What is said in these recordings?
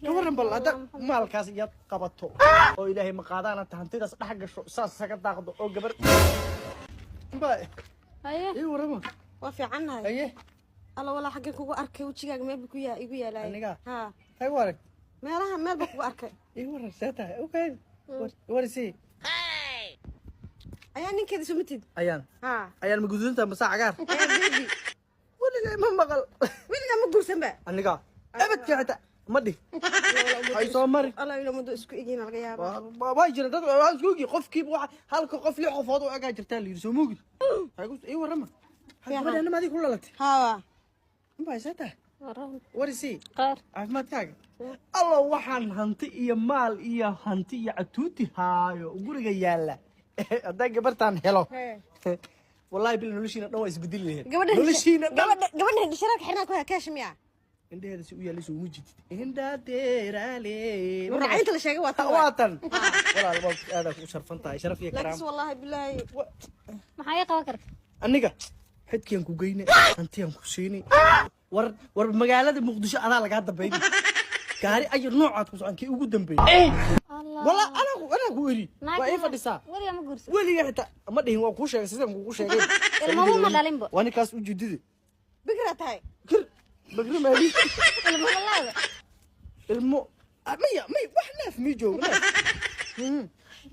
كورن بل هذا مالكاس يد قبضته أو إلهي مقادانا تهنتي ده حق الشو ساس سكت تاخده أو قبر باي إيه ورمه وفي عنها أيه الله والله حقك هو أركي وتشجع ما بكو يا لا أنيقا ها هاي ورك ما راح ما بكو أركي إيه ورك ساتها أوكي ورسي أيان كذا سمتد أيان ها أيان مجودين تام ساعة عقار بيبي ولا جاي ما مقل وين ما تقول سما أنيقا أبد كذا مدي هاي صومري الله يلو مدو اسكو إجينا الغياب ما يجري ده سوقي قف كيف واحد هالك قف لي حفاض وأجا جرتان لي سموقي هاي قلت إيه ورمه هاي أنا ما دي كلها لك ها ما ساتها ورسي قار عفمات كاغ الله waxaan hanti iyo maal iyo hanti iyo atuuti haayo guriga yaala haday gabartan helo wallahi bil noloshiina dhan waa isbedel leeyahay noloshiina gabadha sharaak xirna ku kaashmiya indheeda si u yaali soo mujid inda deerale warayinta la sheegay waa tawaatan walaal waa aad ku sharfantahay sharaf iyo karaam laakiin wallahi billahi maxay qaban kartaa aniga xidkeen ku geynay antiyaan ku siinay war magaalada muqdisho adaa laga dambeeyay gaari ay noocaad ku socon kii ugu dambeeyay wala ana ku wari waa ay fadhisaa wariga ma guursan waliga xitaa ma dhihin waa ku sheegay sidaan ku sheegay ilmo ma dhalinba wani kaas u jidide bikra tahay bagri maali ilmo laada ilmo may wax naaf mi joogna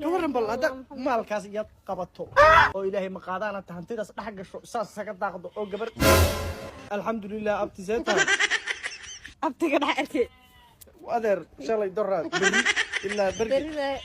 كورن بل هذا مالكاس يد قبضته أو إلهي مقادانا تهنتي ده حق الشو ساس سكت تاخده أو قبر الحمد لله أبتي زيتها أبتي كده حقتي وأدر إن شاء الله يدرى إلا بري بري